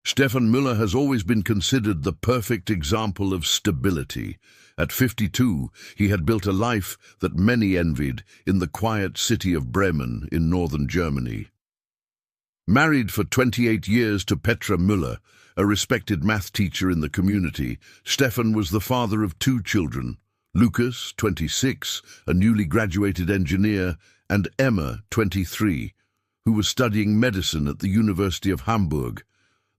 Stefan Müller has always been considered the perfect example of stability. At 52, he had built a life that many envied in the quiet city of Bremen in northern Germany. Married for 28 years to Petra Müller, a respected math teacher in the community, Stefan was the father of 2 children, Lucas, 26, a newly graduated engineer, and Emma, 23, who was studying medicine at the University of Hamburg.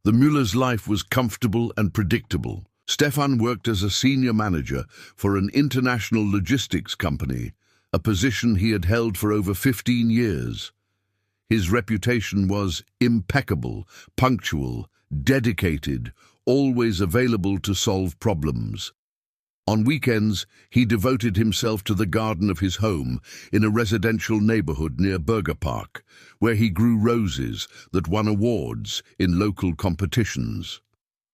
The Müllers' life was comfortable and predictable. Stefan worked as a senior manager for an international logistics company, a position he had held for over 15 years. His reputation was impeccable, punctual, dedicated, always available to solve problems. On weekends, he devoted himself to the garden of his home in a residential neighborhood near Burger Park, where he grew roses that won awards in local competitions.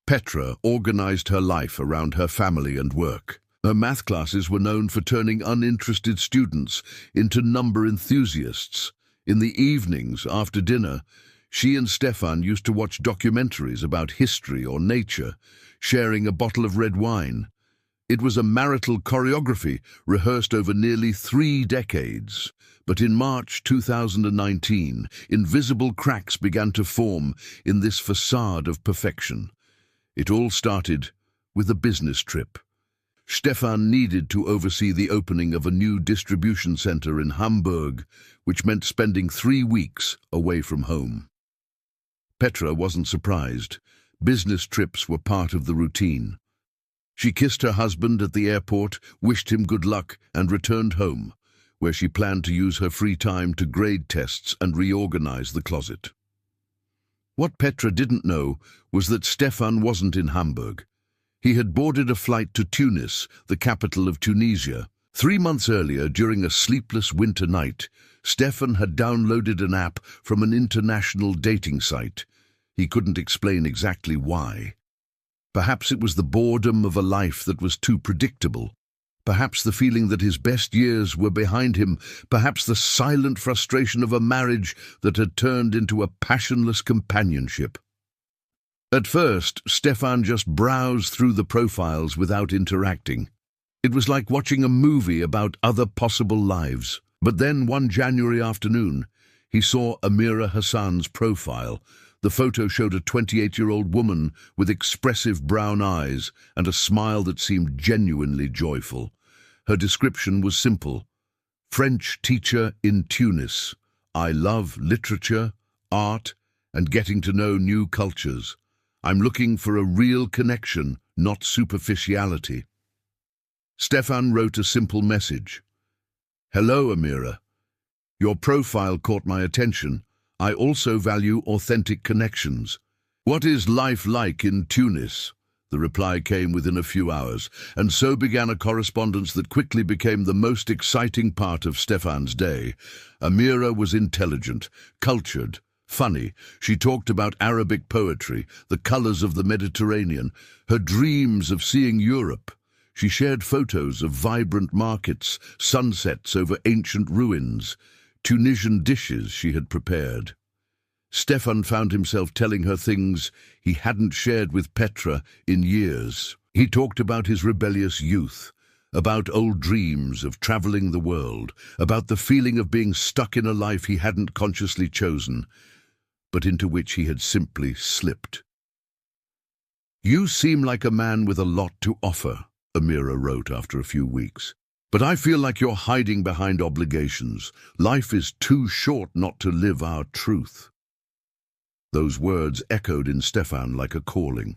Petra organized her life around her family and work. Her math classes were known for turning uninterested students into number enthusiasts. In the evenings, after dinner, she and Stefan used to watch documentaries about history or nature, sharing a bottle of red wine. It was a marital choreography rehearsed over nearly 3 decades. But in March 2019, invisible cracks began to form in this facade of perfection. It all started with a business trip. Stefan needed to oversee the opening of a new distribution center in Hamburg, which meant spending 3 weeks away from home. Petra wasn't surprised. Business trips were part of the routine. She kissed her husband at the airport, wished him good luck, and returned home, where she planned to use her free time to grade tests and reorganize the closet. What Petra didn't know was that Stefan wasn't in Hamburg. He had boarded a flight to Tunis, the capital of Tunisia. 3 months earlier, during a sleepless winter night, Stefan had downloaded an app from an international dating site. He couldn't explain exactly why. Perhaps it was the boredom of a life that was too predictable. Perhaps the feeling that his best years were behind him. Perhaps the silent frustration of a marriage that had turned into a passionless companionship. At first, Stefan just browsed through the profiles without interacting. It was like watching a movie about other possible lives. But then, one January afternoon, he saw Amira Hassan's profile. The photo showed a 28-year-old woman with expressive brown eyes and a smile that seemed genuinely joyful. Her description was simple. French teacher in Tunis. I love literature, art, and getting to know new cultures. I'm looking for a real connection, not superficiality. Stefan wrote a simple message. Hello, Amira. Your profile caught my attention. I also value authentic connections. What is life like in Tunis? The reply came within a few hours, and so began a correspondence that quickly became the most exciting part of Stefan's day. Amira was intelligent, cultured, funny. She talked about Arabic poetry, the colors of the Mediterranean, her dreams of seeing Europe. She shared photos of vibrant markets, sunsets over ancient ruins, Tunisian dishes she had prepared. Stefan found himself telling her things he hadn't shared with Petra in years. He talked about his rebellious youth, about old dreams of traveling the world, about the feeling of being stuck in a life he hadn't consciously chosen, but into which he had simply slipped. You seem like a man with a lot to offer, Amira wrote after a few weeks. But I feel like you're hiding behind obligations. Life is too short not to live our truth. Those words echoed in Stefan like a calling.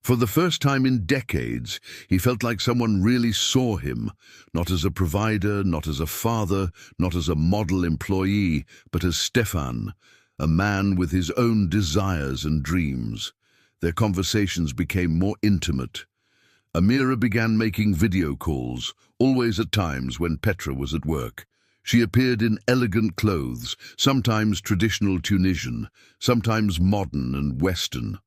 For the first time in decades, he felt like someone really saw him, not as a provider, not as a father, not as a model employee, but as Stefan, a man with his own desires and dreams. Their conversations became more intimate. Amira began making video calls, always at times when Petra was at work. She appeared in elegant clothes, sometimes traditional Tunisian, sometimes modern and Western.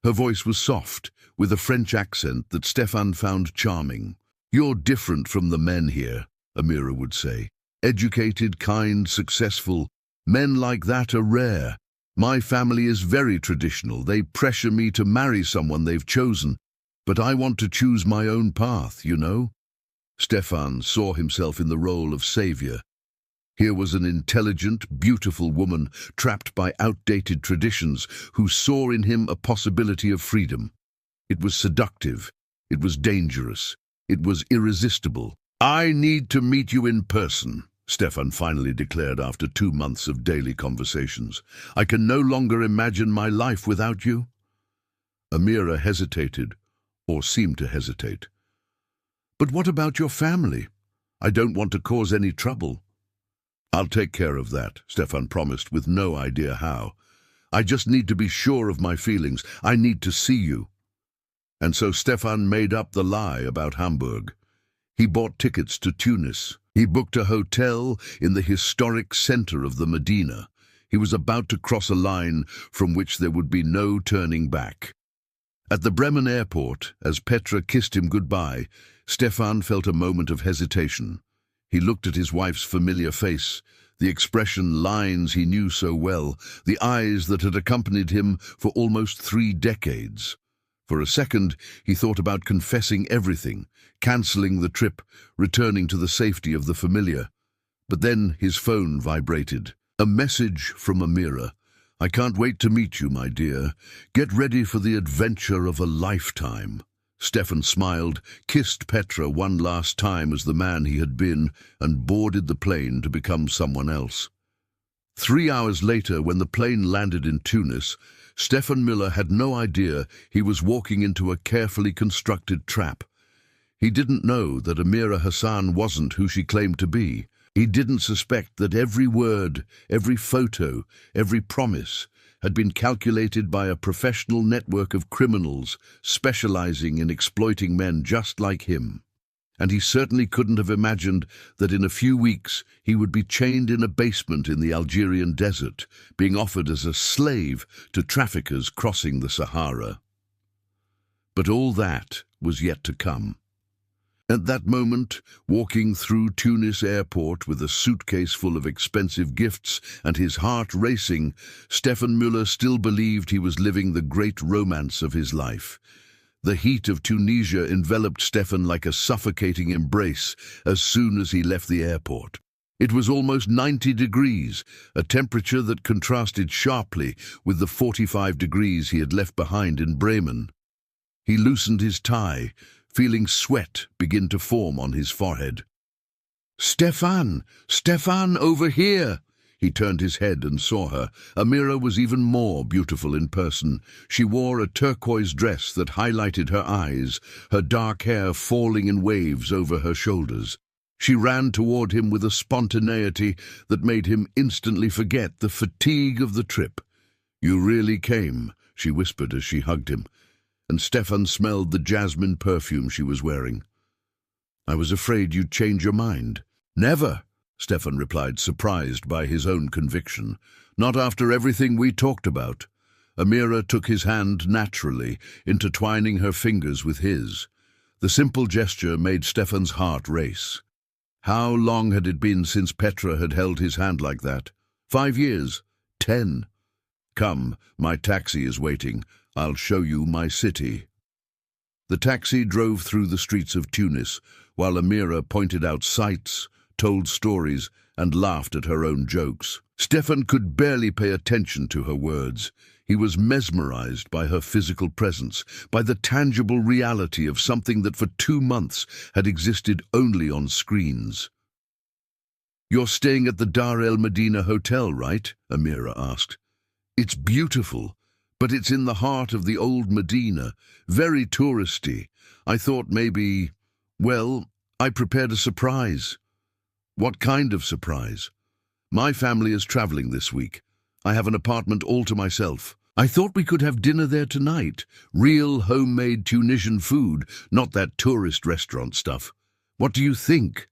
Her voice was soft, with a French accent that Stefan found charming. You're different from the men here, Amira would say. Educated, kind, successful. Men like that are rare. My family is very traditional. They pressure me to marry someone they've chosen, but I want to choose my own path, you know? Stefan saw himself in the role of savior. Here was an intelligent, beautiful woman trapped by outdated traditions who saw in him a possibility of freedom. It was seductive. It was dangerous. It was irresistible. "I need to meet you in person," Stefan finally declared after 2 months of daily conversations. "I can no longer imagine my life without you." Amira hesitated, or seemed to hesitate. "But what about your family? I don't want to cause any trouble." "I'll take care of that," Stefan promised, with no idea how. "I just need to be sure of my feelings. I need to see you." And so Stefan made up the lie about Hamburg. He bought tickets to Tunis. He booked a hotel in the historic center of the Medina. He was about to cross a line from which there would be no turning back. At the Bremen airport, as Petra kissed him goodbye, Stefan felt a moment of hesitation. He looked at his wife's familiar face, the expression lines he knew so well, the eyes that had accompanied him for almost 3 decades. For a second, he thought about confessing everything, cancelling the trip, returning to the safety of the familiar. But then his phone vibrated. A message from Amira. "I can't wait to meet you, my dear. Get ready for the adventure of a lifetime." Stefan smiled, kissed Petra one last time as the man he had been, and boarded the plane to become someone else. 3 hours later, when the plane landed in Tunis, Stefan Müller had no idea he was walking into a carefully constructed trap. He didn't know that Amira Hassan wasn't who she claimed to be. He didn't suspect that every word, every photo, every promise had been calculated by a professional network of criminals specializing in exploiting men just like him. And he certainly couldn't have imagined that in a few weeks he would be chained in a basement in the Algerian desert, being offered as a slave to traffickers crossing the Sahara. But all that was yet to come. At that moment, walking through Tunis airport with a suitcase full of expensive gifts and his heart racing, Stefan Müller still believed he was living the great romance of his life. The heat of Tunisia enveloped Stefan like a suffocating embrace as soon as he left the airport. It was almost 90 degrees, a temperature that contrasted sharply with the 45 degrees he had left behind in Bremen. He loosened his tie, feeling sweat begin to form on his forehead. "Stefan! Stefan, over here!" He turned his head and saw her. Amira was even more beautiful in person. She wore a turquoise dress that highlighted her eyes, her dark hair falling in waves over her shoulders. She ran toward him with a spontaneity that made him instantly forget the fatigue of the trip. "You really came," she whispered as she hugged him, and Stefan smelled the jasmine perfume she was wearing. "I was afraid you'd change your mind." "Never," Stefan replied, surprised by his own conviction. "Not after everything we talked about." Amira took his hand naturally, intertwining her fingers with his. The simple gesture made Stefan's heart race. How long had it been since Petra had held his hand like that? 5 years? 10? "Come, my taxi is waiting. I'll show you my city." The taxi drove through the streets of Tunis, while Amira pointed out sights, told stories, and laughed at her own jokes. Stefan could barely pay attention to her words. He was mesmerized by her physical presence, by the tangible reality of something that for 2 months had existed only on screens. "You're staying at the Dar el Medina Hotel, right?" Amira asked. "It's beautiful, but it's in the heart of the old Medina, very touristy. I thought maybe, well, I prepared a surprise." "What kind of surprise?" "My family is traveling this week. I have an apartment all to myself. I thought we could have dinner there tonight. Real homemade Tunisian food, not that tourist restaurant stuff. What do you think?"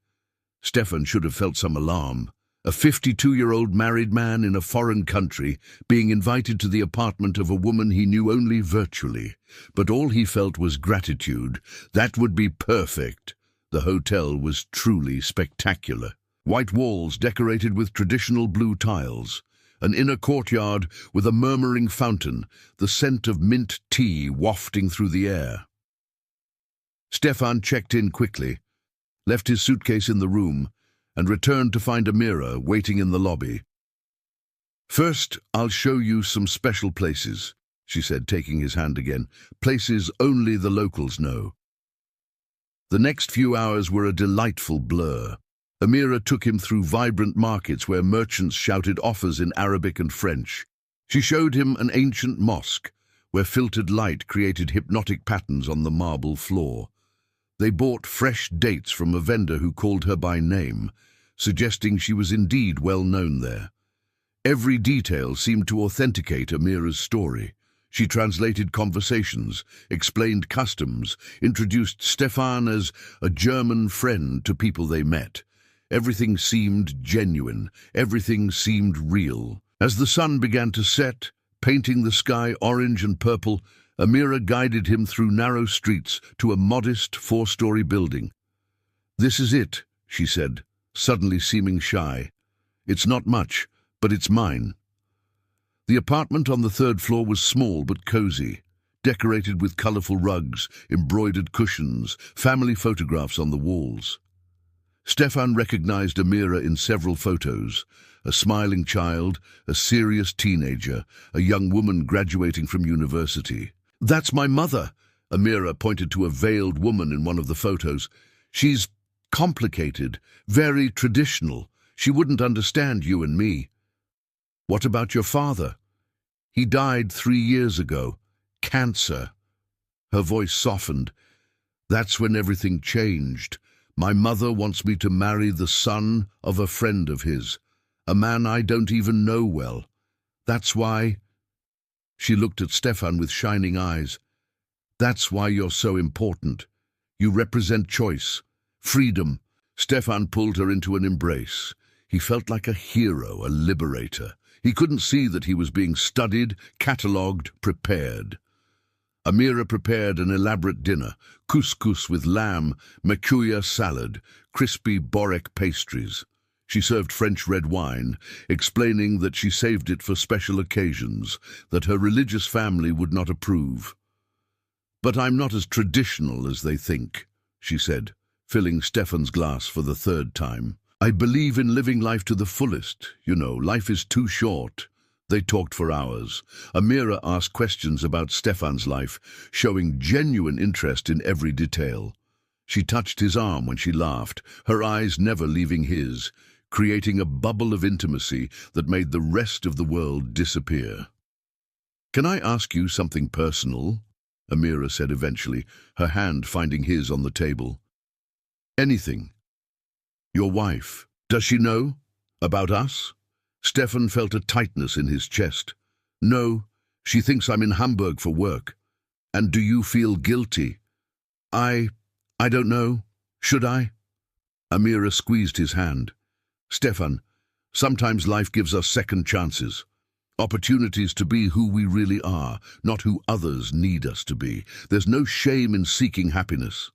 Stefan should have felt some alarm. A 52-year-old married man in a foreign country being invited to the apartment of a woman he knew only virtually. But all he felt was gratitude. That would be perfect. The hotel was truly spectacular. White walls decorated with traditional blue tiles. an inner courtyard with a murmuring fountain, the scent of mint tea wafting through the air. Stefan checked in quickly, left his suitcase in the room, and returned to find Amira waiting in the lobby. "First, I'll show you some special places," she said, taking his hand again. "Places only the locals know." The next few hours were a delightful blur. Amira took him through vibrant markets where merchants shouted offers in Arabic and French. She showed him an ancient mosque where filtered light created hypnotic patterns on the marble floor. They bought fresh dates from a vendor who called her by name, suggesting she was indeed well known there. Every detail seemed to authenticate Amira's story. She translated conversations, explained customs, introduced Stefan as a German friend to people they met. Everything seemed genuine, everything seemed real. As the sun began to set, painting the sky orange and purple, Amira guided him through narrow streets to a modest four-story building. "This is it," she said, suddenly seeming shy. "It's not much, but it's mine." The apartment on the third floor was small but cozy, decorated with colorful rugs, embroidered cushions, family photographs on the walls. Stefan recognized Amira in several photos: a smiling child, a serious teenager, a young woman graduating from university. "That's my mother," Amira pointed to a veiled woman in one of the photos. "She's complicated, very traditional. She wouldn't understand you and me." "What about your father?" "He died 3 years ago. Cancer." Her voice softened. "That's when everything changed. My mother wants me to marry the son of a friend of his, a man I don't even know well. That's why—" She looked at Stefan with shining eyes. "That's why you're so important. You represent choice, freedom." Stefan pulled her into an embrace. He felt like a hero, a liberator. He couldn't see that he was being studied, catalogued, prepared. Amira prepared an elaborate dinner: couscous with lamb, makuya salad, crispy borek pastries. She served French red wine, explaining that she saved it for special occasions, that her religious family would not approve. "But I'm not as traditional as they think," she said, filling Stefan's glass for the third time. "I believe in living life to the fullest. You know, life is too short." They talked for hours. Amira asked questions about Stefan's life, showing genuine interest in every detail. She touched his arm when she laughed, her eyes never leaving his, creating a bubble of intimacy that made the rest of the world disappear. "Can I ask you something personal?" Amira said eventually, her hand finding his on the table. "Anything. Your wife, does she know about us?" Stefan felt a tightness in his chest. "No, she thinks I'm in Hamburg for work." "And do you feel guilty?" I don't know. Should I?" Amira squeezed his hand. "Stefan, sometimes life gives us second chances. Opportunities to be who we really are, not who others need us to be. There's no shame in seeking happiness."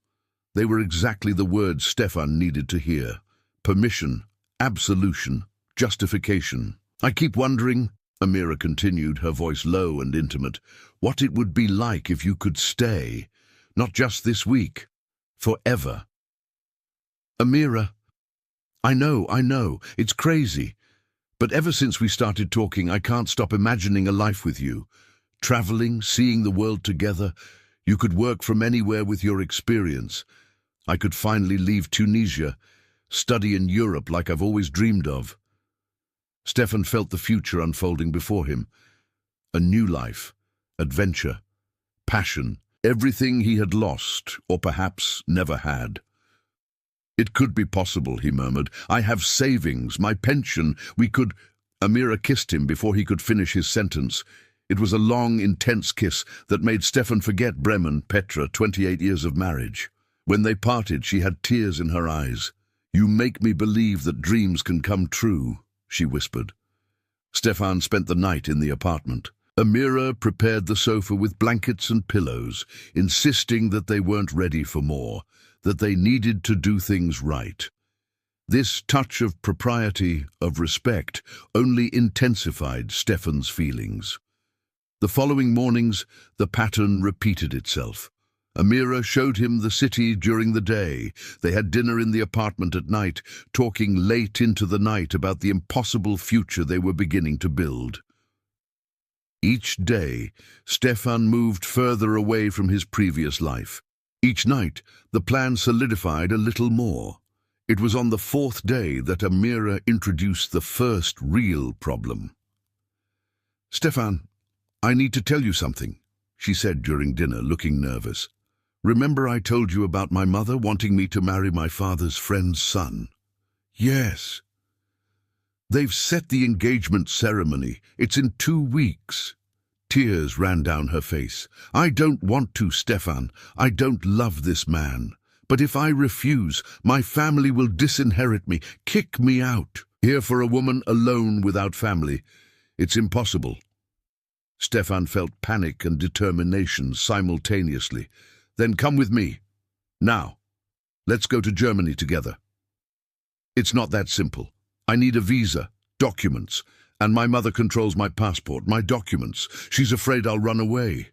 They were exactly the words Stefan needed to hear. Permission, absolution, justification. "I keep wondering," Amira continued, her voice low and intimate, "what it would be like if you could stay, not just this week, forever." "Amira, I know, it's crazy. But ever since we started talking, I can't stop imagining a life with you. Traveling, seeing the world together. You could work from anywhere with your experience. I could finally leave Tunisia, study in Europe like I've always dreamed of." Stefan felt the future unfolding before him. A new life, adventure, passion, everything he had lost, or perhaps never had. "It could be possible," he murmured. "I have savings, my pension. We could—" Amira kissed him before he could finish his sentence. It was a long, intense kiss that made Stefan forget Bremen, Petra, 28 years of marriage. When they parted, she had tears in her eyes. "You make me believe that dreams can come true," she whispered. Stefan spent the night in the apartment. Amira prepared the sofa with blankets and pillows, insisting that they weren't ready for more, that they needed to do things right. This touch of propriety, of respect, only intensified Stefan's feelings. The following mornings, the pattern repeated itself. Amira showed him the city during the day. They had dinner in the apartment at night, talking late into the night about the impossible future they were beginning to build. Each day, Stefan moved further away from his previous life. Each night, the plan solidified a little more. It was on the fourth day that Amira introduced the first real problem. "Stefan, I need to tell you something," she said during dinner, looking nervous. "Remember I told you about my mother wanting me to marry my father's friend's son?" "Yes." "They've set the engagement ceremony. It's in 2 weeks." Tears ran down her face. "I don't want to, Stefan. I don't love this man. But if I refuse, my family will disinherit me, kick me out. Here for a woman alone without family. It's impossible." Stefan felt panic and determination simultaneously. "Then come with me. Now. Let's go to Germany together." "It's not that simple. I need a visa, documents, and my mother controls my passport, my documents. She's afraid I'll run away."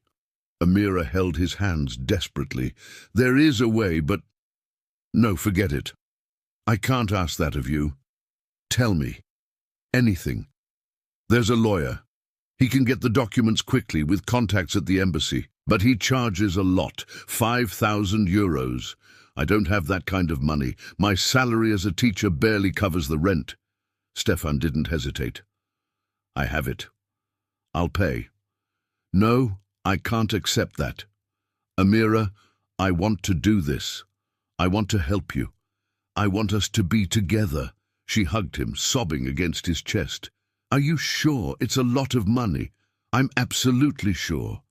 Amira held his hands desperately. "There is a way, but—" "No, forget it. I can't ask that of you. Tell me. Anything. There's a lawyer. He can get the documents quickly with contacts at the embassy, but he charges a lot, 5,000 euros. I don't have that kind of money. My salary as a teacher barely covers the rent." Stefan didn't hesitate. "I have it. I'll pay." "No, I can't accept that. Amira, I want to do this. I want to help you. I want us to be together." She hugged him, sobbing against his chest. "Are you sure? It's a lot of money." "I'm absolutely sure."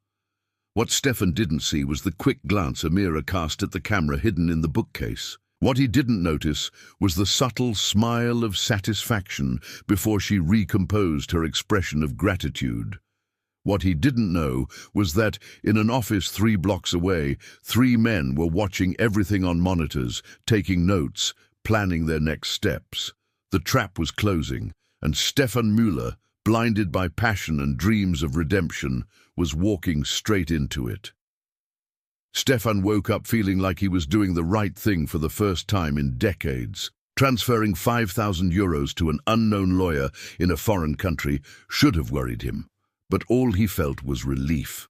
What Stefan didn't see was the quick glance Amira cast at the camera hidden in the bookcase. What he didn't notice was the subtle smile of satisfaction before she recomposed her expression of gratitude. What he didn't know was that, in an office 3 blocks away, 3 men were watching everything on monitors, taking notes, planning their next steps. The trap was closing, and Stefan Müller, blinded by passion and dreams of redemption, was walking straight into it. Stefan woke up feeling like he was doing the right thing for the first time in decades. Transferring 5,000 euros to an unknown lawyer in a foreign country should have worried him, but all he felt was relief.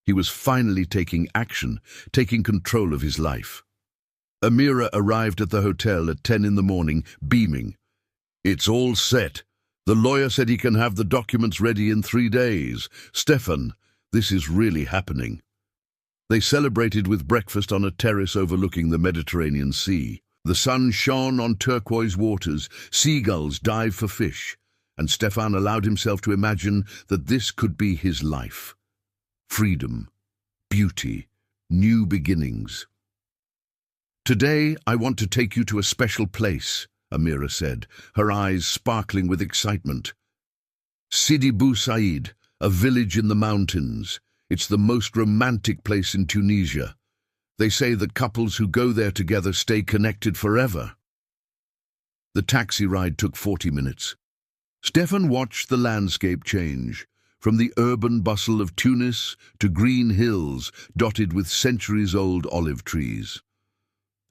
He was finally taking action, taking control of his life. Amira arrived at the hotel at 10 in the morning, beaming. "It's all set. The lawyer said he can have the documents ready in 3 days. Stefan, this is really happening." They celebrated with breakfast on a terrace overlooking the Mediterranean Sea. The sun shone on turquoise waters, seagulls dived for fish, and Stefan allowed himself to imagine that this could be his life. Freedom, beauty, new beginnings. "Today I want to take you to a special place," Amira said, her eyes sparkling with excitement. "Sidi Bou Said, a village in the mountains. It's the most romantic place in Tunisia. They say that couples who go there together stay connected forever." The taxi ride took 40 minutes. Stefan watched the landscape change, from the urban bustle of Tunis to green hills dotted with centuries-old olive trees.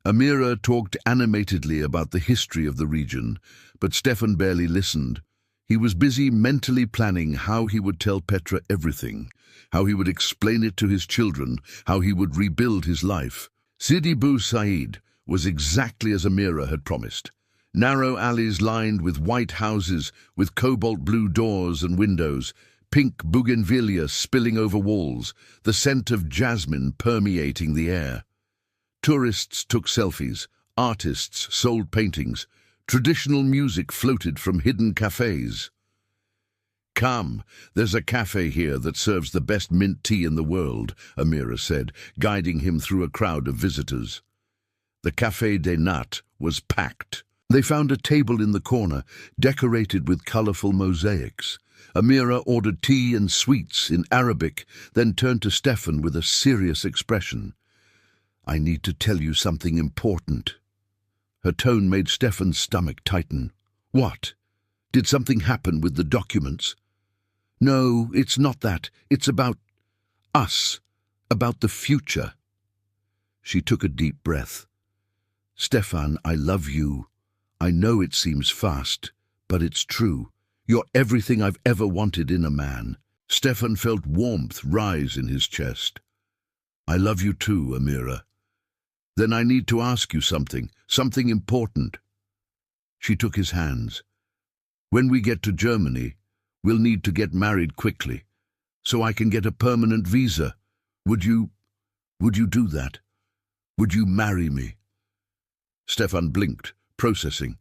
Amira talked animatedly about the history of the region, but Stefan barely listened. He was busy mentally planning how he would tell Petra everything, how he would explain it to his children, how he would rebuild his life. Sidi Bou Said was exactly as Amira had promised. Narrow alleys lined with white houses, with cobalt-blue doors and windows, pink bougainvillea spilling over walls, the scent of jasmine permeating the air. Tourists took selfies, artists sold paintings, traditional music floated from hidden cafes. "Come, there's a cafe here that serves the best mint tea in the world," Amira said, guiding him through a crowd of visitors. The Café des Nats was packed. They found a table in the corner, decorated with colorful mosaics. Amira ordered tea and sweets in Arabic, then turned to Stefan with a serious expression. "I need to tell you something important." Her tone made Stefan's stomach tighten. What? Did something happen with the documents? No, it's not that. It's about us. About the future. She took a deep breath. Stefan, I love you. I know it seems fast, but it's true. You're everything I've ever wanted in a man. Stefan felt warmth rise in his chest. I love you too, Amira. Then I need to ask you something important. She took his hands. When we get to Germany, we'll need to get married quickly, so I can get a permanent visa. Would you do that? Would you marry me? Stefan blinked, processing.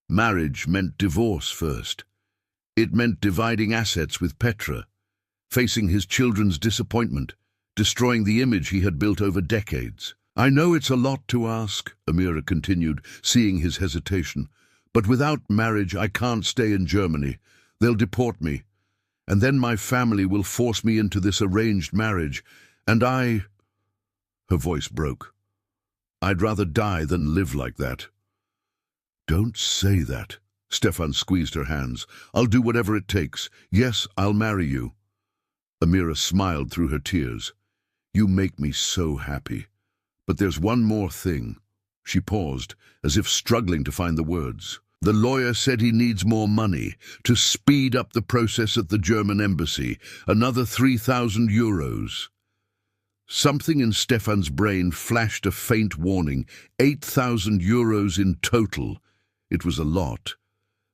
Marriage meant divorce first. It meant dividing assets with Petra, facing his children's disappointment, destroying the image he had built over decades. I know it's a lot to ask, Amira continued, seeing his hesitation, but without marriage I can't stay in Germany. They'll deport me, and then my family will force me into this arranged marriage, and I... Her voice broke. I'd rather die than live like that. Don't say that. Stefan squeezed her hands. I'll do whatever it takes. Yes, I'll marry you. Amira smiled through her tears. You make me so happy. But there's one more thing. She paused, as if struggling to find the words. The lawyer said he needs more money to speed up the process at the German embassy. Another 3,000 euros. Something in Stefan's brain flashed a faint warning. 8,000 euros in total. It was a lot.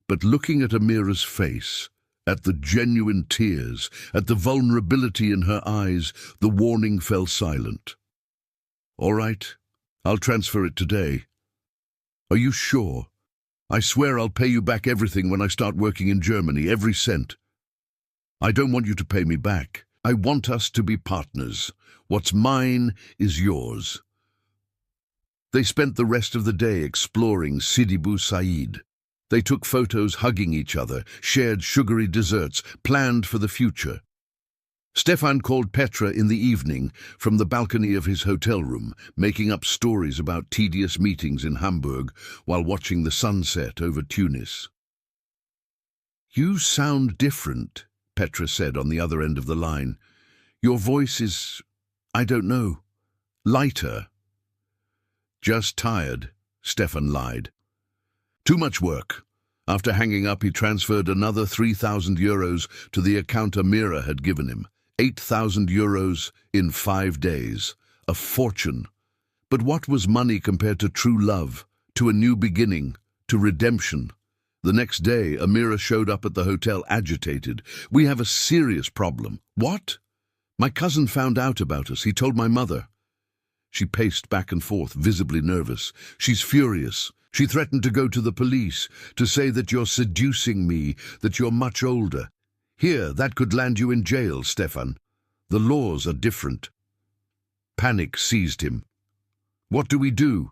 But looking at Amira's face, at the genuine tears, at the vulnerability in her eyes, the warning fell silent. All right, I'll transfer it today. Are you sure? I swear I'll pay you back everything when I start working in Germany, every cent. I don't want you to pay me back. I want us to be partners. What's mine is yours. They spent the rest of the day exploring Sidi Bou Said. They took photos hugging each other, shared sugary desserts, planned for the future. Stefan called Petra in the evening from the balcony of his hotel room, making up stories about tedious meetings in Hamburg while watching the sunset over Tunis. You sound different, Petra said on the other end of the line. Your voice is, I don't know, lighter. Just tired, Stefan lied. Too much work. After hanging up, he transferred another 3,000 euros to the account Amira had given him. 8,000 euros in 5 days. A fortune. But what was money compared to true love, to a new beginning, to redemption? The next day, Amira showed up at the hotel agitated. We have a serious problem. What? My cousin found out about us. He told my mother. She paced back and forth, visibly nervous. She's furious. She threatened to go to the police, to say that you're seducing me, that you're much older. Here, that could land you in jail, Stefan. The laws are different. Panic seized him. What do we do?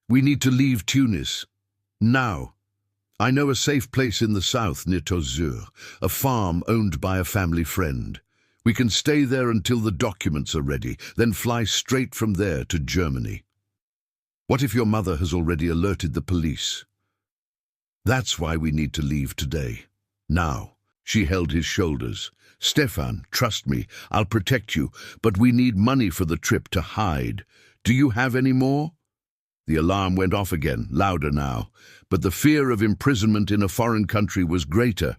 We need to leave Tunis. Now. I know a safe place in the south near Tozeur, a farm owned by a family friend. We can stay there until the documents are ready, then fly straight from there to Germany. What if your mother has already alerted the police? That's why we need to leave today. Now. She held his shoulders. Stefan, trust me, I'll protect you, but we need money for the trip to hide. Do you have any more? The alarm went off again, louder now, but the fear of imprisonment in a foreign country was greater.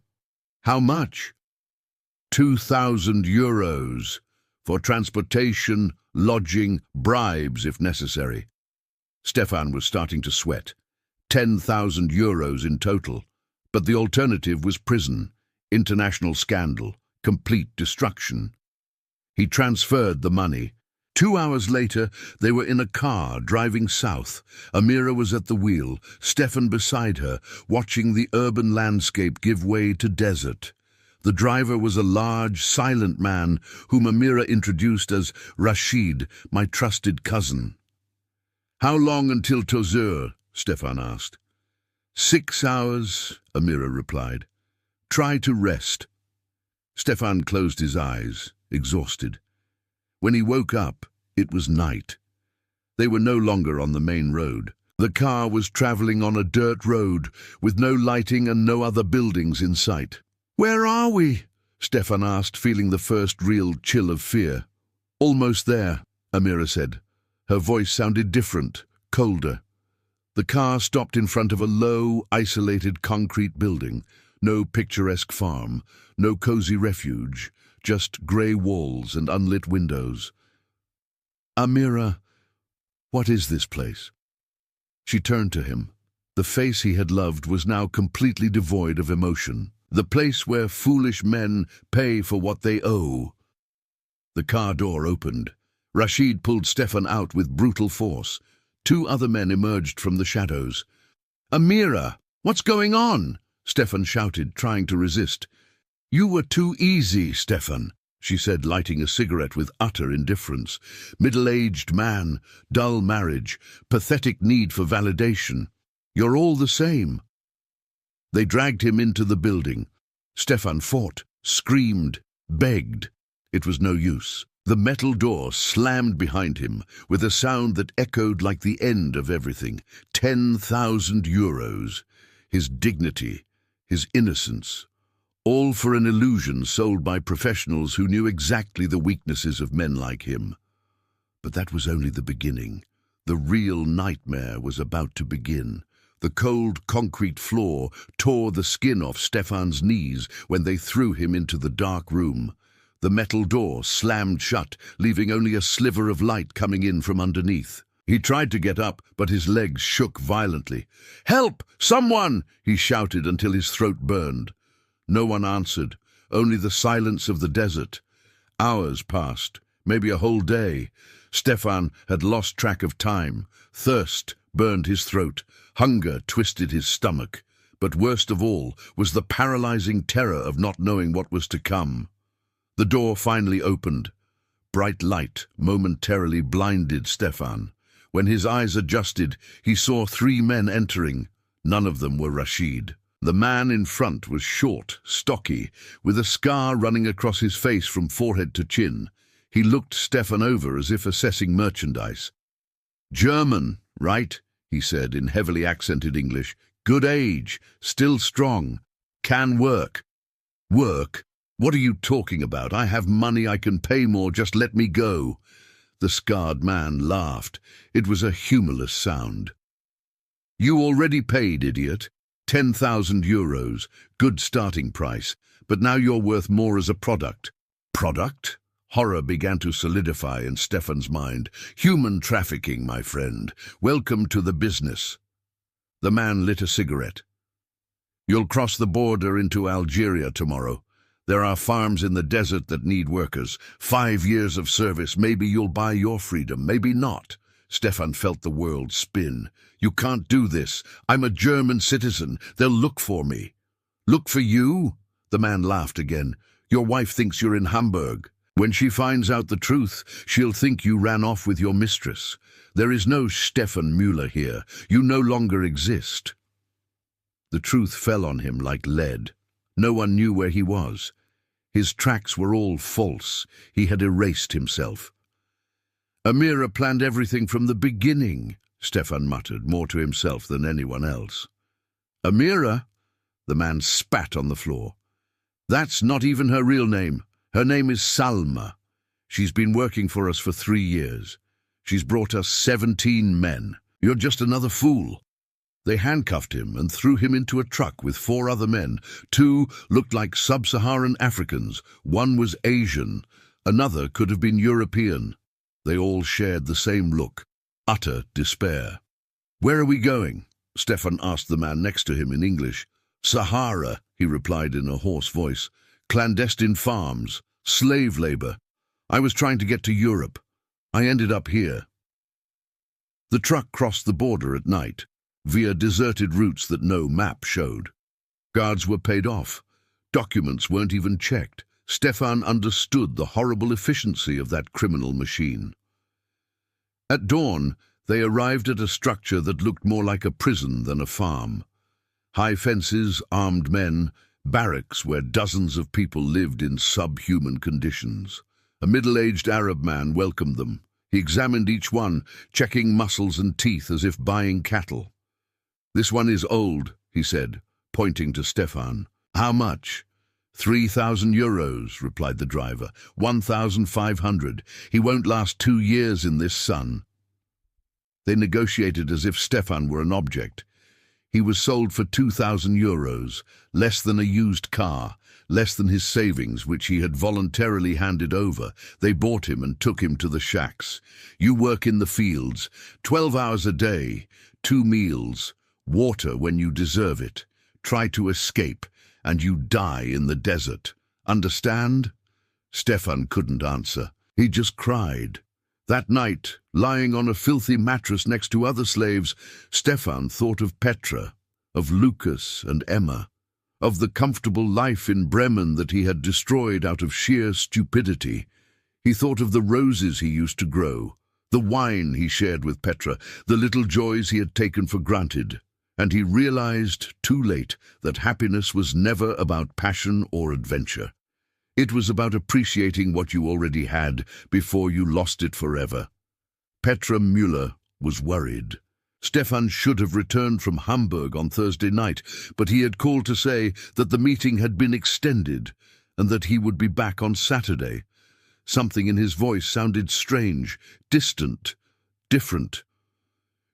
How much? 2,000 euros for transportation, lodging, bribes if necessary. Stefan was starting to sweat. 10,000 euros in total, but the alternative was prison. International scandal, complete destruction. He transferred the money. 2 hours later, they were in a car driving south. Amira was at the wheel, Stefan beside her, watching the urban landscape give way to desert. The driver was a large, silent man whom Amira introduced as Rashid, my trusted cousin. How long until Tozeur? Stefan asked. 6 hours, Amira replied. Try to rest. Stefan closed his eyes, exhausted. When he woke up, it was night. They were no longer on the main road. The car was traveling on a dirt road with no lighting and no other buildings in sight. "Where are we?" Stefan asked, feeling the first real chill of fear. "Almost there," Amira said. Her voice sounded different, colder. The car stopped in front of a low, isolated concrete building. No picturesque farm, no cozy refuge, just grey walls and unlit windows. "Amira, what is this place?" She turned to him. The face he had loved was now completely devoid of emotion. The place where foolish men pay for what they owe. The car door opened. Rashid pulled Stefan out with brutal force. Two other men emerged from the shadows. "Amira, what's going on?" Stefan shouted, trying to resist. "You were too easy, Stefan," she said, lighting a cigarette with utter indifference. "Middle-aged man, dull marriage, pathetic need for validation. You're all the same." They dragged him into the building. Stefan fought, screamed, begged. It was no use. The metal door slammed behind him with a sound that echoed like the end of everything. 10,000 euros. His dignity, his innocence. All for an illusion sold by professionals who knew exactly the weaknesses of men like him. But that was only the beginning. The real nightmare was about to begin. The cold concrete floor tore the skin off Stefan's knees when they threw him into the dark room. The metal door slammed shut, leaving only a sliver of light coming in from underneath. He tried to get up, but his legs shook violently. "Help! Someone!" he shouted until his throat burned. No one answered, only the silence of the desert. Hours passed, maybe a whole day. Stefan had lost track of time. Thirst burned his throat. Hunger twisted his stomach. But worst of all was the paralyzing terror of not knowing what was to come. The door finally opened. Bright light momentarily blinded Stefan. When his eyes adjusted, he saw 3 men entering. None of them were Rashid. The man in front was short, stocky, with a scar running across his face from forehead to chin. He looked Stefan over as if assessing merchandise. "German, right?" he said in heavily accented English. "Good age, still strong, can work." "Work? What are you talking about? I have money, I can pay more, just let me go." The scarred man laughed. It was a humorless sound. "You already paid, idiot. 10,000 euros, good starting price, but now you're worth more as a product." "Product?" Horror began to solidify in Stefan's mind. "Human trafficking, my friend. Welcome to the business." The man lit a cigarette. "You'll cross the border into Algeria tomorrow. There are farms in the desert that need workers. 5 years of service. Maybe you'll buy your freedom, maybe not." Stefan felt the world spin. "You can't do this. I'm a German citizen. They'll look for me." "Look for you?" The man laughed again. "Your wife thinks you're in Hamburg. When she finds out the truth, she'll think you ran off with your mistress. There is no Stefan Müller here. You no longer exist." The truth fell on him like lead. No one knew where he was. His tracks were all false. He had erased himself. "Amira planned everything from the beginning," Stefan muttered, more to himself than anyone else. "Amira?" The man spat on the floor. "That's not even her real name. Her name is Salma. She's been working for us for 3 years. She's brought us 17 men. You're just another fool." They handcuffed him and threw him into a truck with 4 other men. 2 looked like sub-Saharan Africans. 1 was Asian. Another could have been European. They all shared the same look, utter despair. "Where are we going?" Stefan asked the man next to him in English. "Sahara," he replied in a hoarse voice. "Clandestine farms, slave labor. I was trying to get to Europe. I ended up here." The truck crossed the border at night, via deserted routes that no map showed. Guards were paid off. Documents weren't even checked. Stefan understood the horrible efficiency of that criminal machine. At dawn, they arrived at a structure that looked more like a prison than a farm. High fences, armed men, barracks where dozens of people lived in subhuman conditions. A middle-aged Arab man welcomed them. He examined each one, checking muscles and teeth as if buying cattle. "This one is old," he said, pointing to Stefan. "How much?" €3,000, replied the driver. 1,500. He won't last 2 years in this sun. They negotiated as if Stefan were an object. He was sold for €2,000, less than a used car, less than his savings, which he had voluntarily handed over. They bought him and took him to the shacks. You work in the fields, 12 hours a day, 2 meals, water when you deserve it. Try to escape, and you die in the desert. Understand? Stefan couldn't answer. He just cried. That night, lying on a filthy mattress next to other slaves, Stefan thought of Petra, of Lucas and Emma, of the comfortable life in Bremen that he had destroyed out of sheer stupidity. He thought of the roses he used to grow, the wine he shared with Petra, the little joys he had taken for granted. And he realized, too late, that happiness was never about passion or adventure. It was about appreciating what you already had before you lost it forever. Petra Müller was worried. Stefan should have returned from Hamburg on Thursday night, but he had called to say that the meeting had been extended and that he would be back on Saturday. Something in his voice sounded strange, distant, different.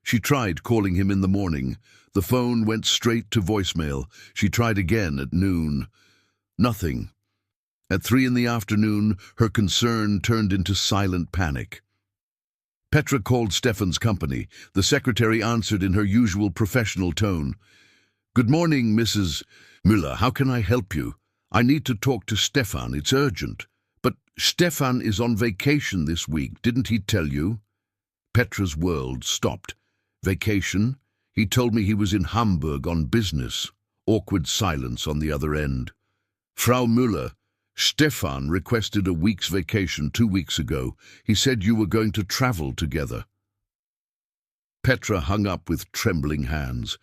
She tried calling him in the morning. The phone went straight to voicemail. She tried again at noon. Nothing. At 3 in the afternoon, her concern turned into silent panic. Petra called Stefan's company. The secretary answered in her usual professional tone. "Good morning, Mrs. Müller. How can I help you? I need to talk to Stefan. It's urgent." "But Stefan is on vacation this week. Didn't he tell you?" Petra's world stopped. Vacation? He told me he was in Hamburg on business. Awkward silence on the other end. "Frau Müller, Stefan requested a week's vacation 2 weeks ago. He said you were going to travel together." Petra hung up with trembling hands.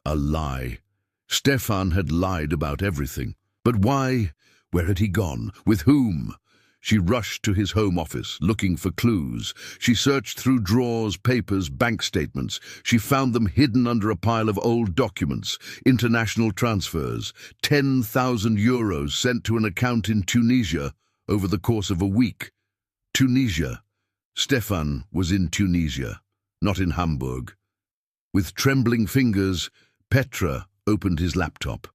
A lie. Stefan had lied about everything. But why? Where had he gone? With whom? She rushed to his home office, looking for clues. She searched through drawers, papers, bank statements. She found them hidden under a pile of old documents, international transfers, €10,000 sent to an account in Tunisia over the course of a week. Tunisia. Stefan was in Tunisia, not in Hamburg. With trembling fingers, Petra opened his laptop.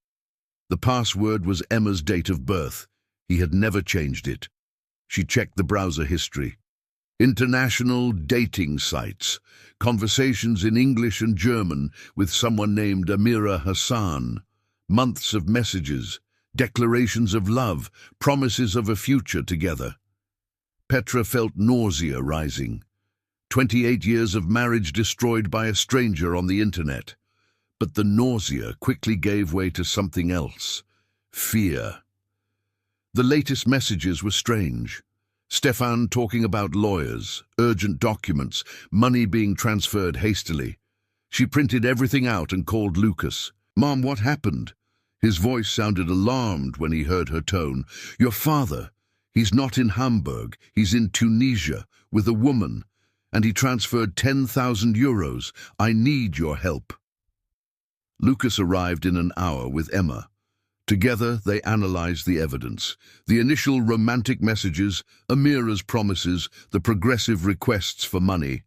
The password was Emma's date of birth. He had never changed it. She checked the browser history. International dating sites, conversations in English and German with someone named Amira Hassan, months of messages, declarations of love, promises of a future together. Petra felt nausea rising. 28 years of marriage destroyed by a stranger on the internet. But the nausea quickly gave way to something else. Fear. The latest messages were strange. Stefan talking about lawyers, urgent documents, money being transferred hastily. She printed everything out and called Lucas. "Mom, what happened?" His voice sounded alarmed when he heard her tone. "Your father. He's not in Hamburg. He's in Tunisia with a woman. And he transferred €10,000. I need your help." Lucas arrived in an hour with Emma. Together, they analyzed the evidence. The initial romantic messages, Amira's promises, the progressive requests for money.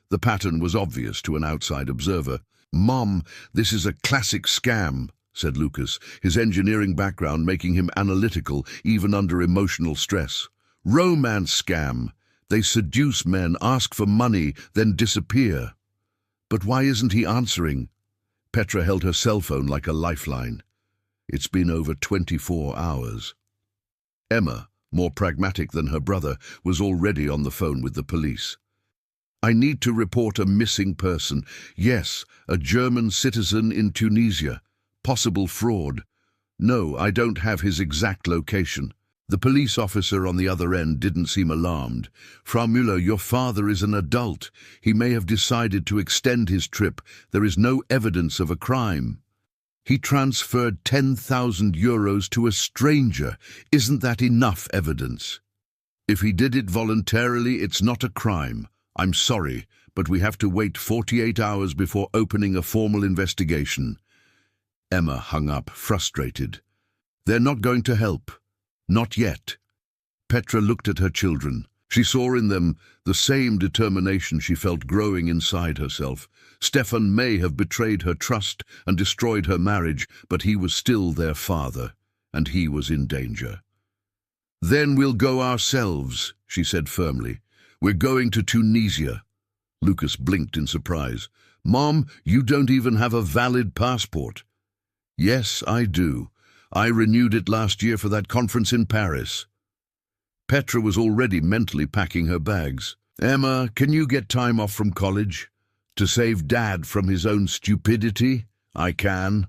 The pattern was obvious to an outside observer. "Mom, this is a classic scam," said Lucas, his engineering background making him analytical even under emotional stress. "Romance scam. They seduce men, ask for money, then disappear." "But why isn't he answering?" Petra held her cell phone like a lifeline. "It's been over 24 hours. Emma, more pragmatic than her brother, was already on the phone with the police. "I need to report a missing person. Yes, a German citizen in Tunisia. Possible fraud. No, I don't have his exact location." The police officer on the other end didn't seem alarmed. "Frau Müller, your father is an adult. He may have decided to extend his trip. There is no evidence of a crime." "He transferred €10,000 to a stranger. Isn't that enough evidence?" "If he did it voluntarily, it's not a crime. I'm sorry, but we have to wait 48 hours before opening a formal investigation. Emma hung up, frustrated. They're not going to help. Not yet. Petra looked at her children. She saw in them the same determination she felt growing inside herself. Stefan may have betrayed her trust and destroyed her marriage, but he was still their father, and he was in danger. Then we'll go ourselves, she said firmly. We're going to Tunisia. Lucas blinked in surprise. Mom, you don't even have a valid passport. Yes, I do. I renewed it last year for that conference in Paris. Petra was already mentally packing her bags. Emma, can you get time off from college? To save Dad from his own stupidity? I can.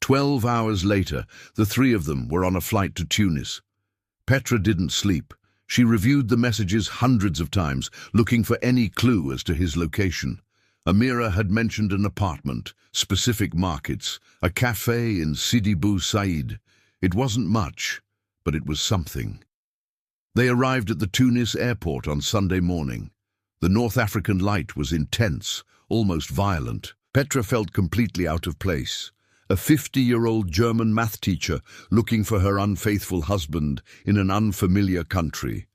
12 hours later, the three of them were on a flight to Tunis. Petra didn't sleep. She reviewed the messages hundreds of times, looking for any clue as to his location. Amira had mentioned an apartment, specific markets, a cafe in Sidi Bou Said. It wasn't much, but it was something. They arrived at the Tunis airport on Sunday morning. The North African light was intense, almost violent. Petra felt completely out of place. A 50-year-old German math teacher looking for her unfaithful husband in an unfamiliar country.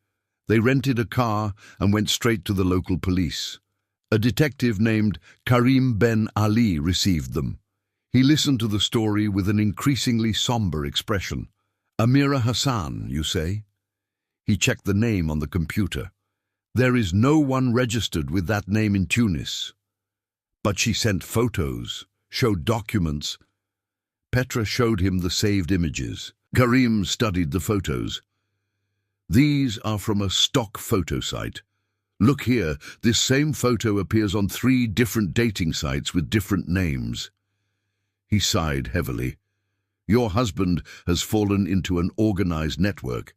They rented a car and went straight to the local police. A detective named Karim Ben Ali received them. He listened to the story with an increasingly somber expression. Amira Hassan, you say? He checked the name on the computer. There is no one registered with that name in Tunis. But she sent photos, showed documents. Petra showed him the saved images. Karim studied the photos. These are from a stock photo site. Look here, this same photo appears on 3 different dating sites with different names. He sighed heavily. Your husband has fallen into an organized network.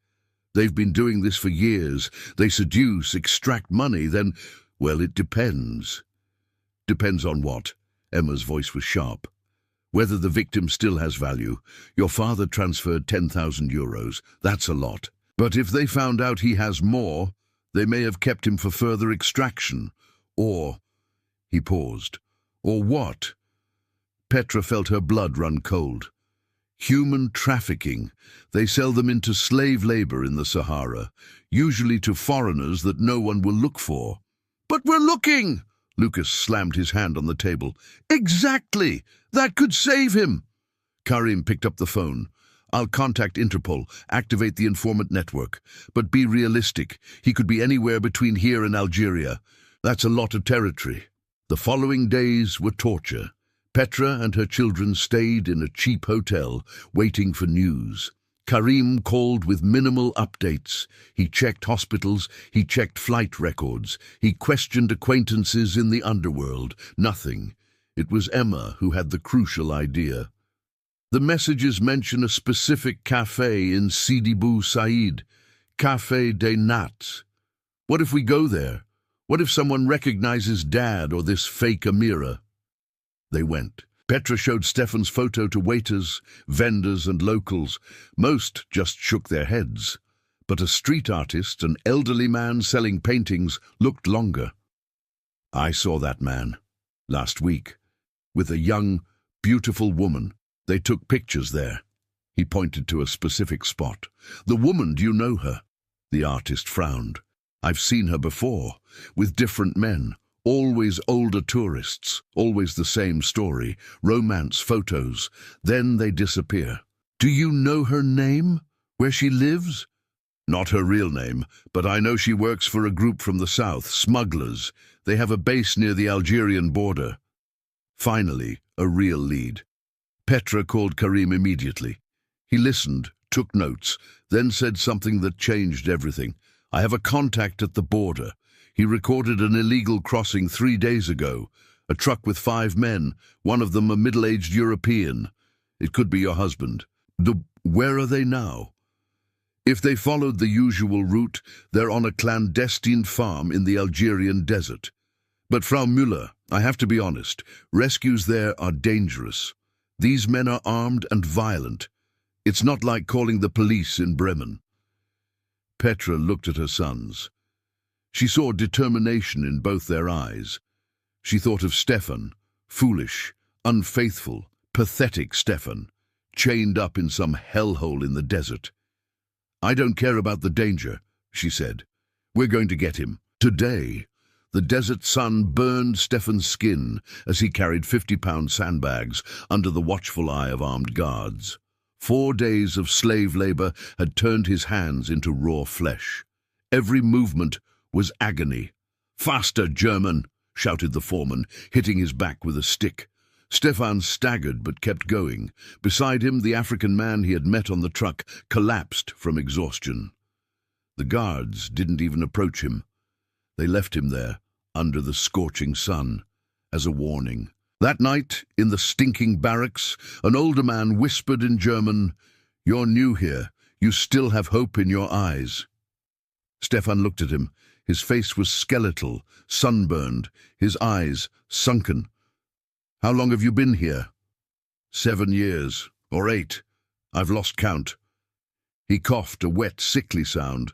They've been doing this for years. They seduce, extract money, then, well, it depends. Depends on what? Emma's voice was sharp. Whether the victim still has value. Your father transferred 10,000 euros. That's a lot. But if they found out he has more, they may have kept him for further extraction. Or, he paused, or what? Petra felt her blood run cold. Human trafficking. They sell them into slave labor in the Sahara, usually to foreigners that no one will look for. But we're looking! Lucas slammed his hand on the table. Exactly! That could save him! Karim picked up the phone. I'll contact Interpol, activate the informant network. But be realistic. He could be anywhere between here and Algeria. That's a lot of territory. The following days were torture. Petra and her children stayed in a cheap hotel, waiting for news. Karim called with minimal updates. He checked hospitals, he checked flight records, he questioned acquaintances in the underworld. Nothing. It was Emma who had the crucial idea. The messages mention a specific cafe in Sidi Bou Said, Café des Nats. What if we go there? What if someone recognizes Dad or this fake Amira? They went. Petra showed Stefan's photo to waiters, vendors and locals. Most just shook their heads. But a street artist, an elderly man selling paintings, looked longer. I saw that man last week with a young, beautiful woman. They took pictures there. He pointed to a specific spot. The woman, do you know her? The artist frowned. I've seen her before, with different men. Always older tourists, always the same story, romance photos, then they disappear. Do you know her name? Where she lives? Not her real name, but I know she works for a group from the south, smugglers. They have a base near the Algerian border. Finally, a real lead. Petra called Karim immediately. He listened, took notes, then said something that changed everything. I have a contact at the border. He recorded an illegal crossing 3 days ago. A truck with 5 men, one of them a middle-aged European. It could be your husband. Where are they now? If they followed the usual route, they're on a clandestine farm in the Algerian desert. But Frau Müller, I have to be honest, rescues there are dangerous. These men are armed and violent. It's not like calling the police in Bremen. Petra looked at her sons. She saw determination in both their eyes. She thought of Stefan, foolish, unfaithful, pathetic Stefan, chained up in some hellhole in the desert. "I don't care about the danger," she said. "We're going to get him. Today." The desert sun burned Stefan's skin as he carried 50-pound sandbags under the watchful eye of armed guards. 4 days of slave labor had turned his hands into raw flesh. Every movement was agony. "Faster, German!" shouted the foreman, hitting his back with a stick. Stefan staggered but kept going. Beside him, the African man he had met on the truck collapsed from exhaustion. The guards didn't even approach him. They left him there, under the scorching sun, as a warning. That night, in the stinking barracks, an older man whispered in German, "You're new here. You still have hope in your eyes." Stefan looked at him. His face was skeletal, sunburned, his eyes sunken. "How long have you been here?" 7 years, or 8. I've lost count." He coughed, a wet, sickly sound.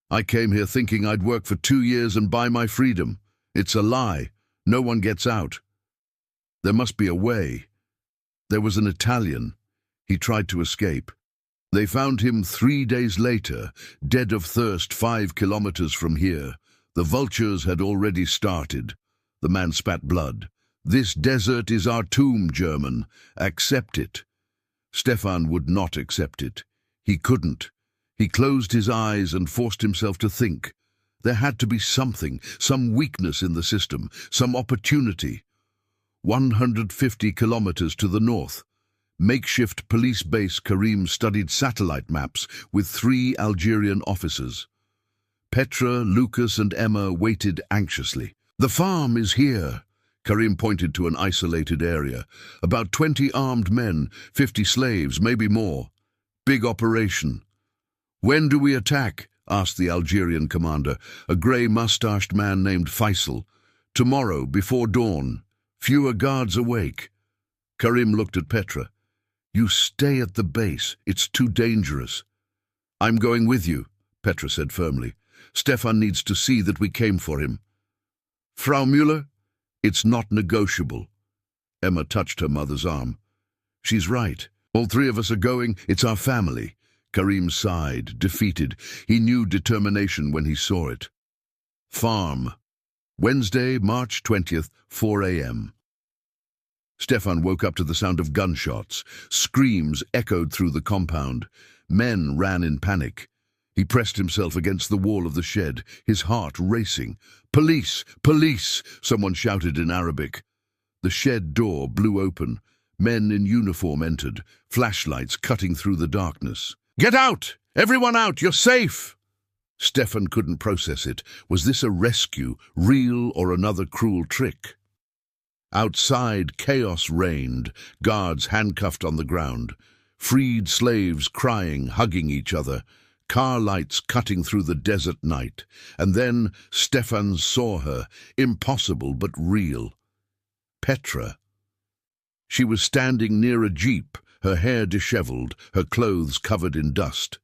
"I came here thinking I'd work for 2 years and buy my freedom. It's a lie. No one gets out. There must be a way. There was an Italian. He tried to escape. They found him 3 days later, dead of thirst 5 kilometers from here. The vultures had already started." The man spat blood. "This desert is our tomb, German. Accept it." Stefan would not accept it. He couldn't. He closed his eyes and forced himself to think. There had to be something, some weakness in the system, some opportunity. 150 kilometers to the north. Makeshift police base. Karim studied satellite maps with 3 Algerian officers. Petra, Lucas and Emma waited anxiously. "The farm is here." Karim pointed to an isolated area. "About 20 armed men, 50 slaves, maybe more. Big operation." "When do we attack?" asked the Algerian commander, a grey-mustached man named Faisal. "Tomorrow, before dawn. Fewer guards awake." Karim looked at Petra. "You stay at the base. It's too dangerous." "I'm going with you," Petra said firmly. "Stefan needs to see that we came for him." "Frau Müller, it's not negotiable." Emma touched her mother's arm. "She's right. All 3 of us are going. It's our family." Karim sighed, defeated. He knew determination when he saw it. Farm. Wednesday, March 20th, 4 a.m. Stefan woke up to the sound of gunshots. Screams echoed through the compound. Men ran in panic. He pressed himself against the wall of the shed, his heart racing. "Police! Police!" someone shouted in Arabic. The shed door blew open. Men in uniform entered, flashlights cutting through the darkness. "Get out! Everyone out! You're safe!" Stefan couldn't process it. Was this a rescue, real or another cruel trick? Outside, chaos reigned, guards handcuffed on the ground, freed slaves crying, hugging each other, car lights cutting through the desert night. And then Stefan saw her, impossible but real. Petra. She was standing near a jeep, her hair disheveled, her clothes covered in dust.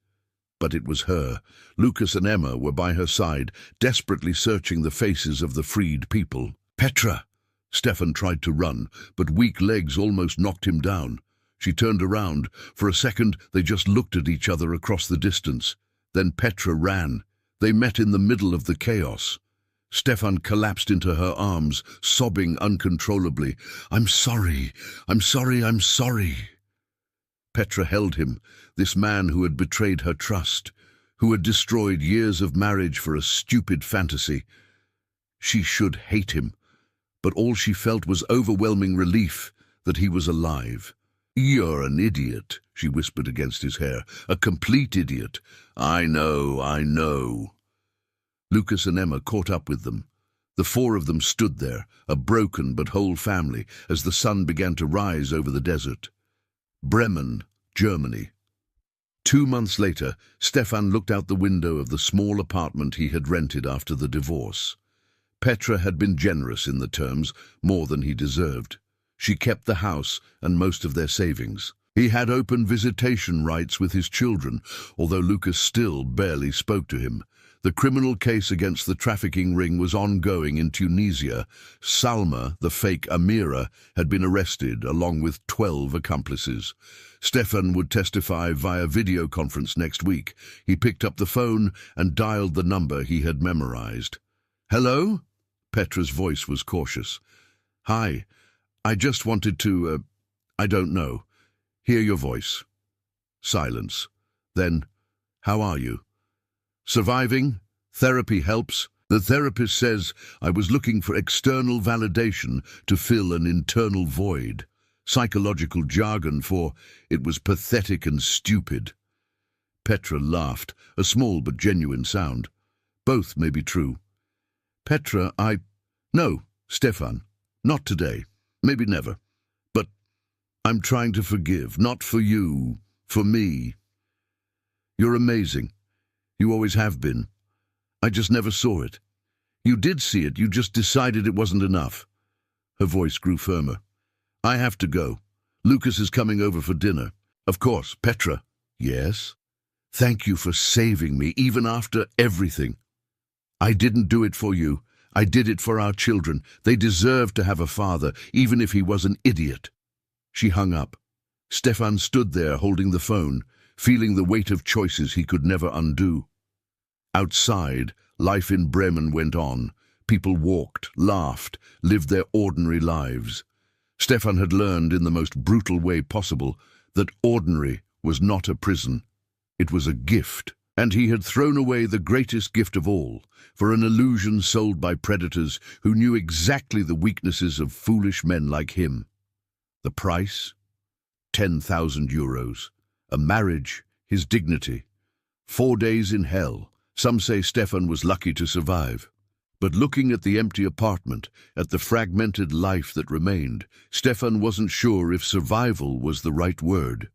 But it was her. Lucas and Emma were by her side, desperately searching the faces of the freed people. "Petra!" Stefan tried to run, but weak legs almost knocked him down. She turned around. For a second, they just looked at each other across the distance. Then Petra ran. They met in the middle of the chaos. Stefan collapsed into her arms, sobbing uncontrollably. "I'm sorry. I'm sorry. I'm sorry." Petra held him, this man who had betrayed her trust, who had destroyed years of marriage for a stupid fantasy. She should hate him, but all she felt was overwhelming relief that he was alive. "You're an idiot," she whispered against his hair. "A complete idiot." I know." Lucas and Emma caught up with them. The 4 of them stood there, a broken but whole family, as the sun began to rise over the desert. Bremen, Germany. 2 months later, Stefan looked out the window of the small apartment he had rented after the divorce. Petra had been generous in the terms, more than he deserved. She kept the house and most of their savings. He had open visitation rights with his children, although Lucas still barely spoke to him. The criminal case against the trafficking ring was ongoing in Tunisia. Salma, the fake Amira, had been arrested along with 12 accomplices. Stefan would testify via video conference next week. He picked up the phone and dialed the number he had memorized. "Hello?" Petra's voice was cautious. "Hi, I just wanted to, I don't know, hear your voice." Silence. Then, "How are you?" "Surviving. Therapy helps. The therapist says I was looking for external validation to fill an internal void. Psychological jargon for it was pathetic and stupid." Petra laughed, a small but genuine sound. "Both may be true." "Petra, No, Stefan, not today. Maybe never. But I'm trying to forgive, not for you, for me. You're amazing. You always have been. I just never saw it. You did see it, you just decided it wasn't enough." Her voice grew firmer. "I have to go. Lucas is coming over for dinner." "Of course, Petra." "Yes? Thank you for saving me, even after everything. I didn't do it for you. I did it for our children. They deserve to have a father, even if he was an idiot." She hung up. Stefan stood there holding the phone, feeling the weight of choices he could never undo. Outside, life in Bremen went on. People walked, laughed, lived their ordinary lives. Stefan had learned in the most brutal way possible that ordinary was not a prison. It was a gift, and he had thrown away the greatest gift of all for an illusion sold by predators who knew exactly the weaknesses of foolish men like him. The price? 10,000 euros. A marriage, his dignity. 4 days in hell. Some say Stefan was lucky to survive. But looking at the empty apartment, at the fragmented life that remained, Stefan wasn't sure if survival was the right word.